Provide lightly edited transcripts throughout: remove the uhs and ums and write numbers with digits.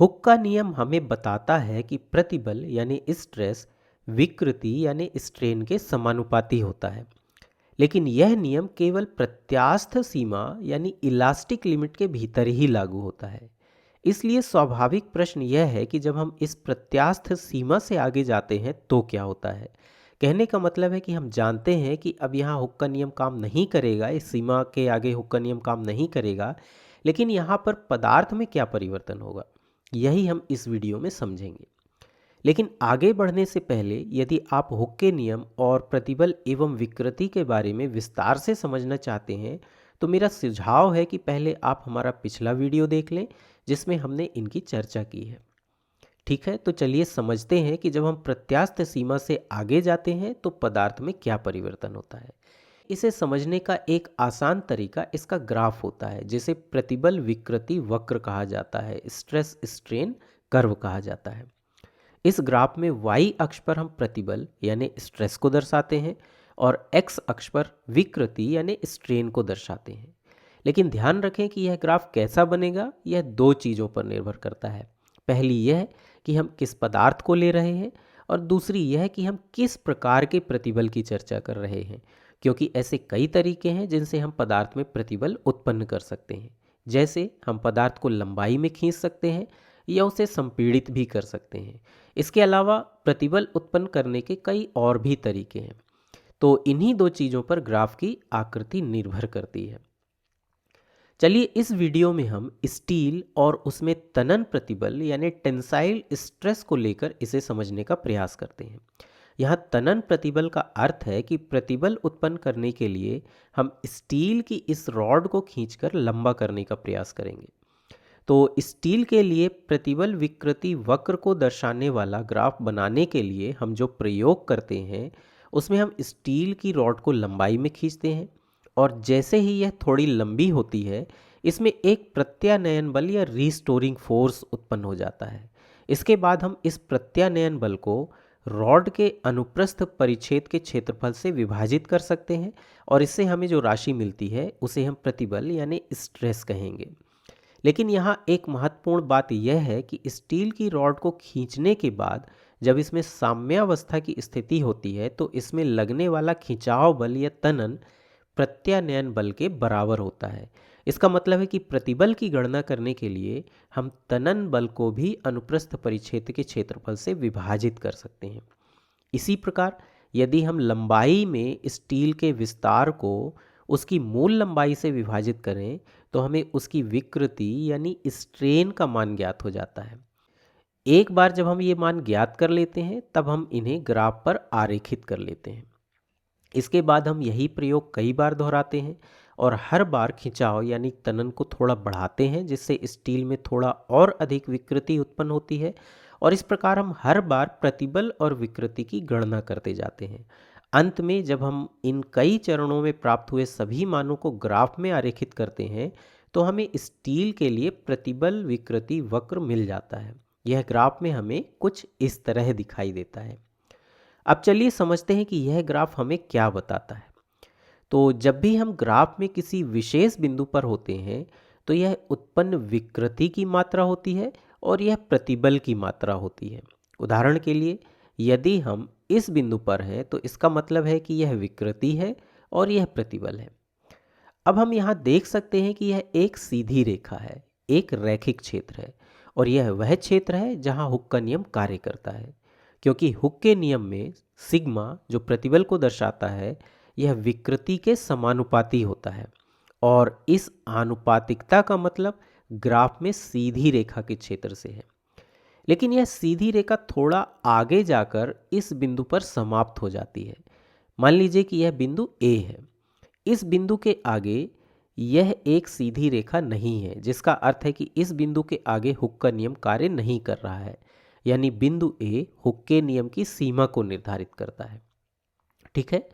Hook का नियम हमें बताता है कि प्रतिबल यानी स्ट्रेस विकृति यानी स्ट्रेन के समानुपाती होता है। लेकिन यह नियम केवल प्रत्यास्थ सीमा यानी इलास्टिक लिमिट के भीतर ही लागू होता है। इसलिए स्वाभाविक प्रश्न यह है कि जब हम इस प्रत्यास्थ सीमा से आगे जाते हैं तो क्या होता है। कहने का मतलब है कि हम जानते हैं कि अब यहाँ हुक का नियम काम नहीं करेगा, इस सीमा के आगे हुक का नियम काम नहीं करेगा, लेकिन यहाँ पर पदार्थ में क्या परिवर्तन होगा, यही हम इस वीडियो में समझेंगे। लेकिन आगे बढ़ने से पहले यदि आप हुक के नियम और प्रतिबल एवं विकृति के बारे में विस्तार से समझना चाहते हैं तो मेरा सुझाव है कि पहले आप हमारा पिछला वीडियो देख लें जिसमें हमने इनकी चर्चा की है। ठीक है, तो चलिए समझते हैं कि जब हम प्रत्यास्थ सीमा से आगे जाते हैं तो पदार्थ में क्या परिवर्तन होता है। इसे समझने का एक आसान तरीका इसका ग्राफ होता है जिसे प्रतिबल विकृति वक्र कहा जाता है, स्ट्रेस स्ट्रेन कर्व कहा जाता है। इस ग्राफ में y अक्ष पर हम प्रतिबल यानी स्ट्रेस को दर्शाते हैं और x अक्ष पर विकृति यानी स्ट्रेन को दर्शाते हैं। लेकिन ध्यान रखें कि यह ग्राफ कैसा बनेगा, यह दो चीज़ों पर निर्भर करता है। पहली यह कि हम किस पदार्थ को ले रहे हैं और दूसरी यह कि हम किस प्रकार के प्रतिबल की चर्चा कर रहे हैं, क्योंकि ऐसे कई तरीके हैं जिनसे हम पदार्थ में प्रतिबल उत्पन्न कर सकते हैं। जैसे हम पदार्थ को लंबाई में खींच सकते हैं या उसे संपीड़ित भी कर सकते हैं। इसके अलावा प्रतिबल उत्पन्न करने के कई और भी तरीके हैं। तो इन्हीं दो चीज़ों पर ग्राफ की आकृति निर्भर करती है। चलिए इस वीडियो में हम स्टील और उसमें तनन प्रतिबल यानी टेंसाइल स्ट्रेस को लेकर इसे समझने का प्रयास करते हैं। यहाँ तनन प्रतिबल का अर्थ है कि प्रतिबल उत्पन्न करने के लिए हम स्टील की इस रॉड को खींचकर लंबा करने का प्रयास करेंगे। तो स्टील के लिए प्रतिबल विकृति वक्र को दर्शाने वाला ग्राफ बनाने के लिए हम जो प्रयोग करते हैं उसमें हम स्टील की रॉड को लंबाई में खींचते हैं और जैसे ही यह थोड़ी लंबी होती है इसमें एक प्रत्यानयन बल या रीस्टोरिंग फोर्स उत्पन्न हो जाता है। इसके बाद हम इस प्रत्यानयन बल को रॉड के अनुप्रस्थ परिच्छेद के क्षेत्रफल से विभाजित कर सकते हैं और इससे हमें जो राशि मिलती है उसे हम प्रतिबल यानी स्ट्रेस कहेंगे। लेकिन यहाँ एक महत्वपूर्ण बात यह है कि स्टील की रॉड को खींचने के बाद जब इसमें साम्यावस्था की स्थिति होती है तो इसमें लगने वाला खिंचाव बल या तनन प्रत्यानयन बल के बराबर होता है। इसका मतलब है कि प्रतिबल की गणना करने के लिए हम तनन बल को भी अनुप्रस्थ परिच्छेद के क्षेत्रफल से विभाजित कर सकते हैं। इसी प्रकार यदि हम लंबाई में स्टील के विस्तार को उसकी मूल लंबाई से विभाजित करें तो हमें उसकी विकृति यानी स्ट्रेन का मान ज्ञात हो जाता है। एक बार जब हम ये मान ज्ञात कर लेते हैं तब हम इन्हें ग्राफ पर आरेखित कर लेते हैं। इसके बाद हम यही प्रयोग कई बार दोहराते हैं और हर बार खिंचाव यानी तनन को थोड़ा बढ़ाते हैं जिससे स्टील में थोड़ा और अधिक विकृति उत्पन्न होती है और इस प्रकार हम हर बार प्रतिबल और विकृति की गणना करते जाते हैं। अंत में जब हम इन कई चरणों में प्राप्त हुए सभी मानों को ग्राफ में आरेखित करते हैं तो हमें स्टील के लिए प्रतिबल विकृति वक्र मिल जाता है। यह ग्राफ में हमें कुछ इस तरह दिखाई देता है। अब चलिए समझते हैं कि यह ग्राफ हमें क्या बताता है। तो जब भी हम ग्राफ में किसी विशेष बिंदु पर होते हैं तो यह उत्पन्न विकृति की मात्रा होती है और यह प्रतिबल की मात्रा होती है। उदाहरण के लिए यदि हम इस बिंदु पर हैं तो इसका मतलब है कि यह विकृति है और यह प्रतिबल है। अब हम यहाँ देख सकते हैं कि यह एक सीधी रेखा है, एक रैखिक क्षेत्र है और यह वह क्षेत्र है जहाँ हुक का नियम कार्य करता है, क्योंकि हुक के नियम में सिग्मा जो प्रतिबल को दर्शाता है यह विकृति के समानुपाती होता है और इस आनुपातिकता का मतलब ग्राफ में सीधी रेखा के क्षेत्र से है। लेकिन यह सीधी रेखा थोड़ा आगे जाकर इस बिंदु पर समाप्त हो जाती है। मान लीजिए कि यह बिंदु ए है। इस बिंदु के आगे यह एक सीधी रेखा नहीं है, जिसका अर्थ है कि इस बिंदु के आगे हुक का नियम कार्य नहीं कर रहा है, यानी बिंदु ए हुक के नियम की सीमा को निर्धारित करता है। ठीक है,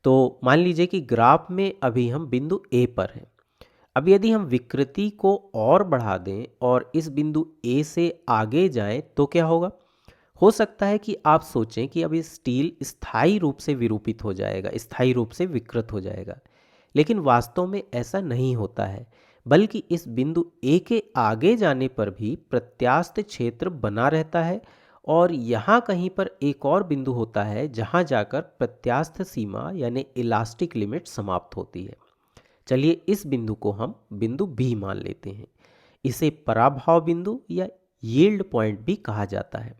तो मान लीजिए कि ग्राफ में अभी हम बिंदु ए पर हैं। अब यदि हम विकृति को और बढ़ा दें और इस बिंदु ए से आगे जाएं तो क्या होगा। हो सकता है कि आप सोचें कि अब स्टील स्थायी रूप से विरूपित हो जाएगा, स्थायी रूप से विकृत हो जाएगा, लेकिन वास्तव में ऐसा नहीं होता है। बल्कि इस बिंदु ए के आगे जाने पर भी प्रत्यास्थ क्षेत्र बना रहता है और यहाँ कहीं पर एक और बिंदु होता है जहाँ जाकर प्रत्यास्थ सीमा यानी इलास्टिक लिमिट समाप्त होती है। चलिए इस बिंदु को हम बिंदु बी मान लेते हैं। इसे पराभाव बिंदु या यील्ड पॉइंट भी कहा जाता है।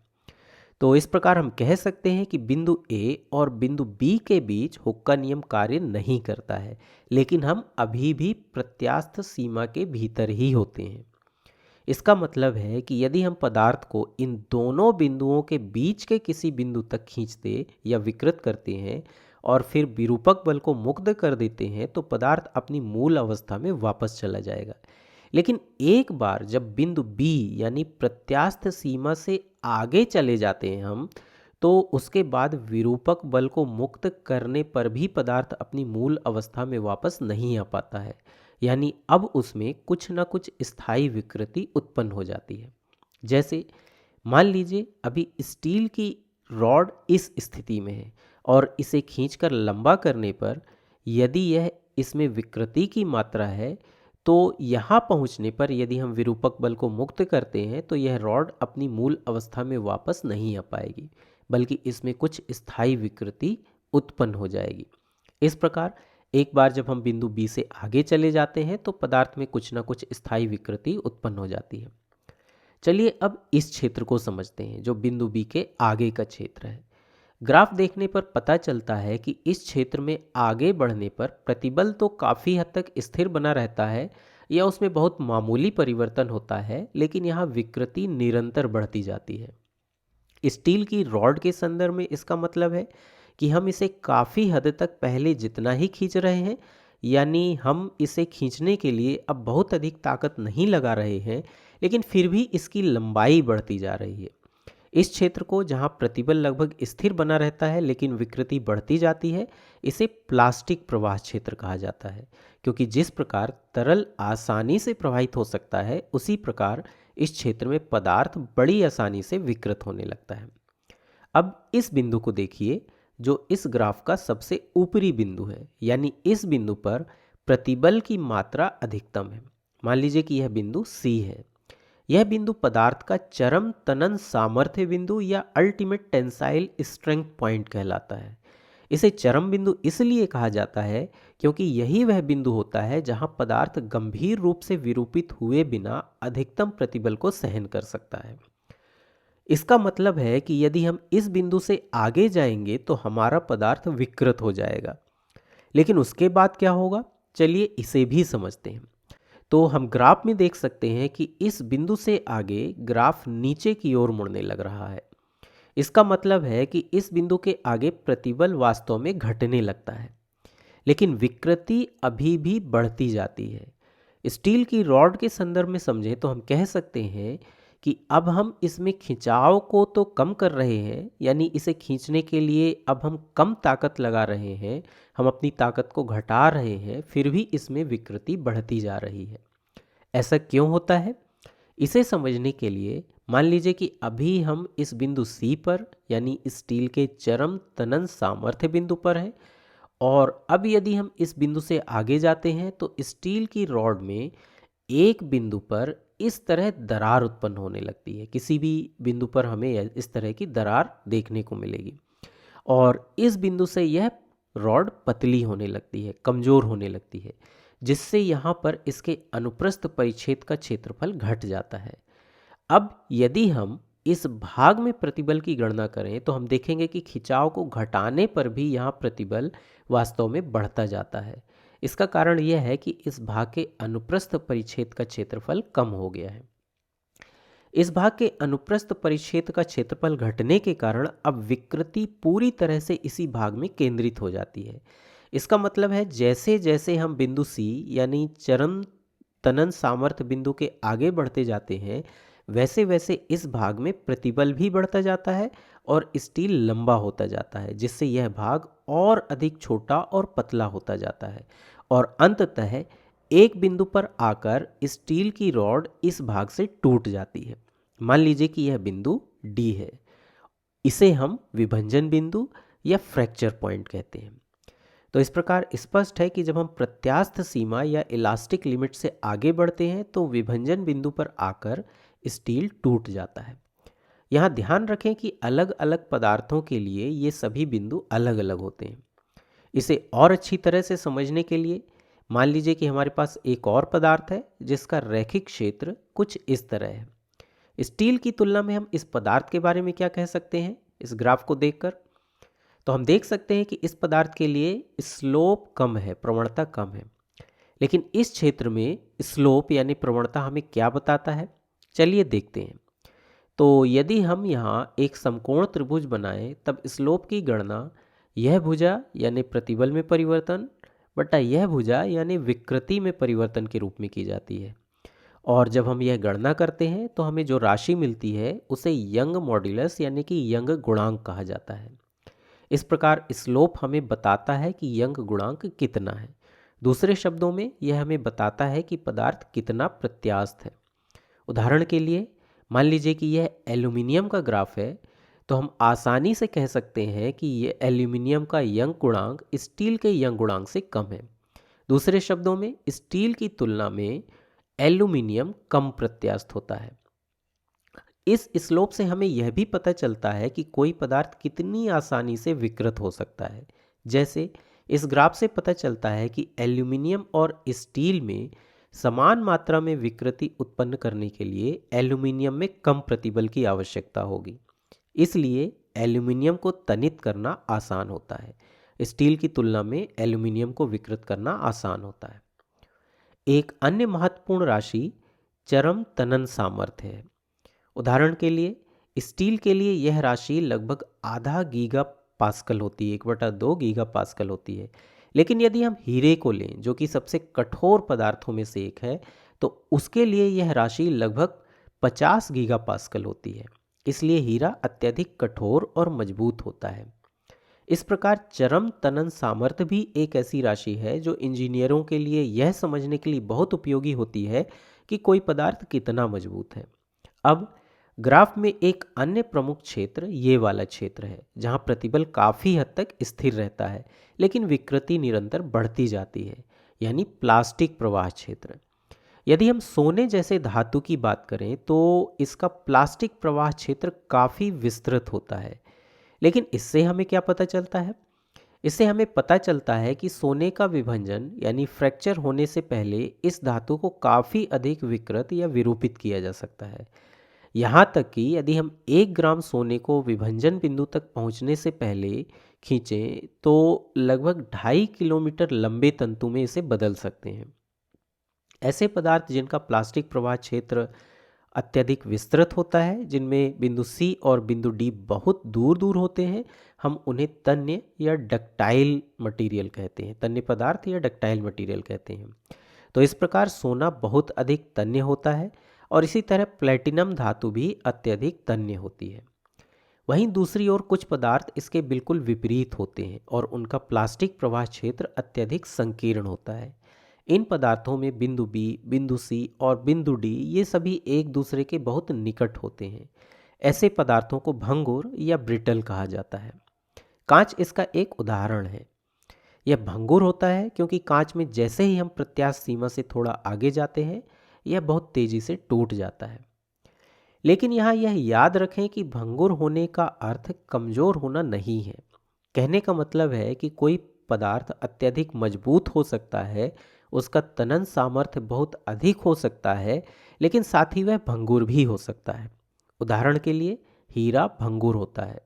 तो इस प्रकार हम कह सकते हैं कि बिंदु ए और बिंदु बी के बीच हुक का नियम कार्य नहीं करता है, लेकिन हम अभी भी प्रत्यास्थ सीमा के भीतर ही होते हैं। इसका मतलब है कि यदि हम पदार्थ को इन दोनों बिंदुओं के बीच के किसी बिंदु तक खींचते या विकृत करते हैं और फिर विरूपक बल को मुक्त कर देते हैं तो पदार्थ अपनी मूल अवस्था में वापस चला जाएगा। लेकिन एक बार जब बिंदु बी यानी प्रत्यास्थ सीमा से आगे चले जाते हैं हम, तो उसके बाद विरूपक बल को मुक्त करने पर भी पदार्थ अपनी मूल अवस्था में वापस नहीं आ पाता है, यानी अब उसमें कुछ ना कुछ स्थायी विकृति उत्पन्न हो जाती है। जैसे मान लीजिए अभी स्टील की रॉड इस स्थिति में है और इसे खींचकर लंबा करने पर यदि यह इसमें विकृति की मात्रा है तो यहाँ पहुँचने पर यदि हम विरूपक बल को मुक्त करते हैं तो यह रॉड अपनी मूल अवस्था में वापस नहीं आ पाएगी, बल्कि इसमें कुछ स्थायी विकृति उत्पन्न हो जाएगी। इस प्रकार एक बार जब हम बिंदु बी से आगे चले जाते हैं तो पदार्थ में कुछ ना कुछ स्थायी विकृति उत्पन्न हो जाती है। चलिए अब इस क्षेत्र को समझते हैं जो बिंदु बी के आगे का क्षेत्र है। ग्राफ देखने पर पता चलता है कि इस क्षेत्र में आगे बढ़ने पर प्रतिबल तो काफ़ी हद तक स्थिर बना रहता है या उसमें बहुत मामूली परिवर्तन होता है, लेकिन यहाँ विकृति निरंतर बढ़ती जाती है। स्टील की रॉड के संदर्भ में इसका मतलब है कि हम इसे काफ़ी हद तक पहले जितना ही खींच रहे हैं, यानी हम इसे खींचने के लिए अब बहुत अधिक ताकत नहीं लगा रहे हैं, लेकिन फिर भी इसकी लंबाई बढ़ती जा रही है। इस क्षेत्र को जहाँ प्रतिबल लगभग स्थिर बना रहता है लेकिन विकृति बढ़ती जाती है, इसे प्लास्टिक प्रवाह क्षेत्र कहा जाता है, क्योंकि जिस प्रकार तरल आसानी से प्रवाहित हो सकता है उसी प्रकार इस क्षेत्र में पदार्थ बड़ी आसानी से विकृत होने लगता है। अब इस बिंदु को देखिए जो इस ग्राफ का सबसे ऊपरी बिंदु है, यानी इस बिंदु पर प्रतिबल की मात्रा अधिकतम है। मान लीजिए कि यह बिंदु सी है। यह बिंदु पदार्थ का चरम तनन सामर्थ्य बिंदु या अल्टीमेट टेंसाइल स्ट्रेंथ पॉइंट कहलाता है। इसे चरम बिंदु इसलिए कहा जाता है क्योंकि यही वह बिंदु होता है जहां पदार्थ गंभीर रूप से विरूपित हुए बिना अधिकतम प्रतिबल को सहन कर सकता है। इसका मतलब है कि यदि हम इस बिंदु से आगे जाएंगे तो हमारा पदार्थ विकृत हो जाएगा, लेकिन उसके बाद क्या होगा, चलिए इसे भी समझते हैं। तो हम ग्राफ में देख सकते हैं कि इस बिंदु से आगे ग्राफ नीचे की ओर मुड़ने लग रहा है। इसका मतलब है कि इस बिंदु के आगे प्रतिबल वास्तव में घटने लगता है, लेकिन विकृति अभी भी बढ़ती जाती है। स्टील की रॉड के संदर्भ में समझें तो हम कह सकते हैं कि अब हम इसमें खिंचाव को तो कम कर रहे हैं, यानी इसे खींचने के लिए अब हम कम ताकत लगा रहे हैं, हम अपनी ताकत को घटा रहे हैं, फिर भी इसमें विकृति बढ़ती जा रही है। ऐसा क्यों होता है? इसे समझने के लिए मान लीजिए कि अभी हम इस बिंदु सी पर यानी स्टील के चरम तनन सामर्थ्य बिंदु पर हैं, और अब यदि हम इस बिंदु से आगे जाते हैं तो स्टील की रॉड में एक बिंदु पर इस तरह दरार उत्पन्न होने लगती है। किसी भी बिंदु पर हमें इस तरह की दरार देखने को मिलेगी और इस बिंदु से यह रॉड पतली होने लगती है, कमज़ोर होने लगती है, जिससे यहाँ पर इसके अनुप्रस्थ परिच्छेद का क्षेत्रफल घट जाता है। अब यदि हम इस भाग में प्रतिबल की गणना करें तो हम देखेंगे कि खिंचाव को घटाने पर भी यहाँ प्रतिबल वास्तव में बढ़ता जाता है। इसका कारण यह है कि इस भाग के अनुप्रस्थ परिच्छेद का क्षेत्रफल कम हो गया है। इस भाग के अनुप्रस्थ परिच्छेद का क्षेत्रफल घटने के कारण अब विकृति पूरी तरह से इसी भाग में केंद्रित हो जाती है। इसका मतलब है जैसे जैसे हम बिंदु सी यानी चरम तनन सामर्थ्य बिंदु के आगे बढ़ते जाते हैं, वैसे वैसे इस भाग में प्रतिबल भी बढ़ता जाता है और स्टील लंबा होता जाता है, जिससे यह भाग और अधिक छोटा और पतला होता जाता है और अंततः एक बिंदु पर आकर स्टील की रॉड इस भाग से टूट जाती है। मान लीजिए कि यह बिंदु डी है। इसे हम विभंजन बिंदु या फ्रैक्चर पॉइंट कहते हैं। तो इस प्रकार स्पष्ट है कि जब हम प्रत्यास्थ सीमा या इलास्टिक लिमिट से आगे बढ़ते हैं तो विभंजन बिंदु पर आकर स्टील टूट जाता है। यहाँ ध्यान रखें कि अलग अलग पदार्थों के लिए ये सभी बिंदु अलग अलग होते हैं। इसे और अच्छी तरह से समझने के लिए मान लीजिए कि हमारे पास एक और पदार्थ है जिसका रैखिक क्षेत्र कुछ इस तरह है। स्टील की तुलना में हम इस पदार्थ के बारे में क्या कह सकते हैं इस ग्राफ को देखकर? तो हम देख सकते हैं कि इस पदार्थ के लिए स्लोप कम है, प्रवणता कम है। लेकिन इस क्षेत्र में स्लोप यानी प्रवणता हमें क्या बताता है, चलिए देखते हैं। तो यदि हम यहाँ एक समकोण त्रिभुज बनाएं तब स्लोप की गणना यह भुजा यानी प्रतिबल में परिवर्तन बटा यह भुजा यानी विकृति में परिवर्तन के रूप में की जाती है। और जब हम यह गणना करते हैं तो हमें जो राशि मिलती है उसे यंग मॉड्यूलस यानी कि यंग गुणांक कहा जाता है। इस प्रकार स्लोप हमें बताता है कि यंग गुणांक कितना है। दूसरे शब्दों में यह हमें बताता है कि पदार्थ कितना प्रत्यास्थ है। उदाहरण के लिए मान लीजिए कि यह एल्यूमिनियम का ग्राफ है, तो हम आसानी से कह सकते हैं कि यह एल्यूमिनियम का यंग गुणांक स्टील के यंग गुणांक से कम है। दूसरे शब्दों में स्टील की तुलना में एल्यूमिनियम कम प्रत्यास्थ होता है। इस स्लोप से हमें यह भी पता चलता है कि कोई पदार्थ कितनी आसानी से विकृत हो सकता है। जैसे इस ग्राफ से पता चलता है कि एल्यूमिनियम और स्टील में समान मात्रा में विकृति उत्पन्न करने के लिए एल्यूमिनियम में कम प्रतिबल की आवश्यकता होगी। इसलिए एल्यूमिनियम को तनित करना आसान होता है। स्टील की तुलना में एल्यूमिनियम को विकृत करना आसान होता है। एक अन्य महत्वपूर्ण राशि चरम तनन सामर्थ्य है। उदाहरण के लिए स्टील के लिए यह राशि लगभग आधा गीगा पास्कल होती है, 1/2 गीगा पास्कल होती है। लेकिन यदि हम हीरे को लें जो कि सबसे कठोर पदार्थों में से एक है, तो उसके लिए यह राशि लगभग 50 गीगा पास्कल होती है। इसलिए हीरा अत्यधिक कठोर और मजबूत होता है। इस प्रकार चरम तनन सामर्थ्य भी एक ऐसी राशि है जो इंजीनियरों के लिए यह समझने के लिए बहुत उपयोगी होती है कि कोई पदार्थ कितना मजबूत है। अब ग्राफ में एक अन्य प्रमुख क्षेत्र ये वाला क्षेत्र है जहाँ प्रतिबल काफ़ी हद तक स्थिर रहता है लेकिन विकृति निरंतर बढ़ती जाती है, यानी प्लास्टिक प्रवाह क्षेत्र। यदि हम सोने जैसे धातु की बात करें तो इसका प्लास्टिक प्रवाह क्षेत्र काफ़ी विस्तृत होता है। लेकिन इससे हमें क्या पता चलता है? इससे हमें पता चलता है कि सोने का विभंजन यानी फ्रैक्चर होने से पहले इस धातु को काफ़ी अधिक विकृत या विरूपित किया जा सकता है। यहाँ तक कि यदि हम 1 ग्राम सोने को विभंजन बिंदु तक पहुँचने से पहले खींचें तो लगभग 2.5 किलोमीटर लंबे तंतु में इसे बदल सकते हैं। ऐसे पदार्थ जिनका प्लास्टिक प्रवाह क्षेत्र अत्यधिक विस्तृत होता है, जिनमें बिंदु सी और बिंदु डी बहुत दूर दूर होते हैं, हम उन्हें तन्य या डक्टाइल मटेरियल कहते हैं। तन्य पदार्थ या डक्टाइल मटेरियल कहते हैं। तो इस प्रकार सोना बहुत अधिक तन्य होता है और इसी तरह प्लेटिनम धातु भी अत्यधिक तन्य होती है। वहीं दूसरी ओर कुछ पदार्थ इसके बिल्कुल विपरीत होते हैं और उनका प्लास्टिक प्रवाह क्षेत्र अत्यधिक संकीर्ण होता है। इन पदार्थों में बिंदु बी, बिंदु सी और बिंदु डी ये सभी एक दूसरे के बहुत निकट होते हैं। ऐसे पदार्थों को भंगुर या ब्रिटल कहा जाता है। कांच इसका एक उदाहरण है। यह भंगुर होता है क्योंकि कांच में जैसे ही हम प्रत्यास्थ सीमा से थोड़ा आगे जाते हैं यह बहुत तेजी से टूट जाता है। लेकिन यहाँ यह याद रखें कि भंगुर होने का अर्थ कमज़ोर होना नहीं है। कहने का मतलब है कि कोई पदार्थ अत्यधिक मजबूत हो सकता है, उसका तनन सामर्थ्य बहुत अधिक हो सकता है, लेकिन साथ ही वह भंगुर भी हो सकता है। उदाहरण के लिए हीरा भंगुर होता है।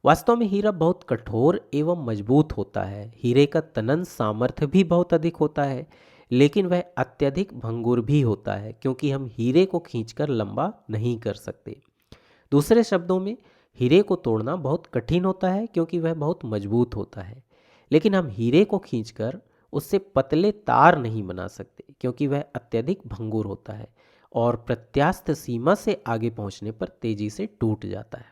वास्तव में हीरा बहुत कठोर एवं मजबूत होता है। हीरे का तनन सामर्थ्य भी बहुत अधिक होता है, लेकिन वह अत्यधिक भंगुर भी होता है क्योंकि हम हीरे को खींचकर लंबा नहीं कर सकते। दूसरे शब्दों में हीरे को तोड़ना बहुत कठिन होता है क्योंकि वह बहुत मजबूत होता है, लेकिन हम हीरे को खींचकर उससे पतले तार नहीं बना सकते क्योंकि वह अत्यधिक भंगुर होता है और प्रत्यास्थ सीमा से आगे पहुंचने पर तेजी से टूट जाता है।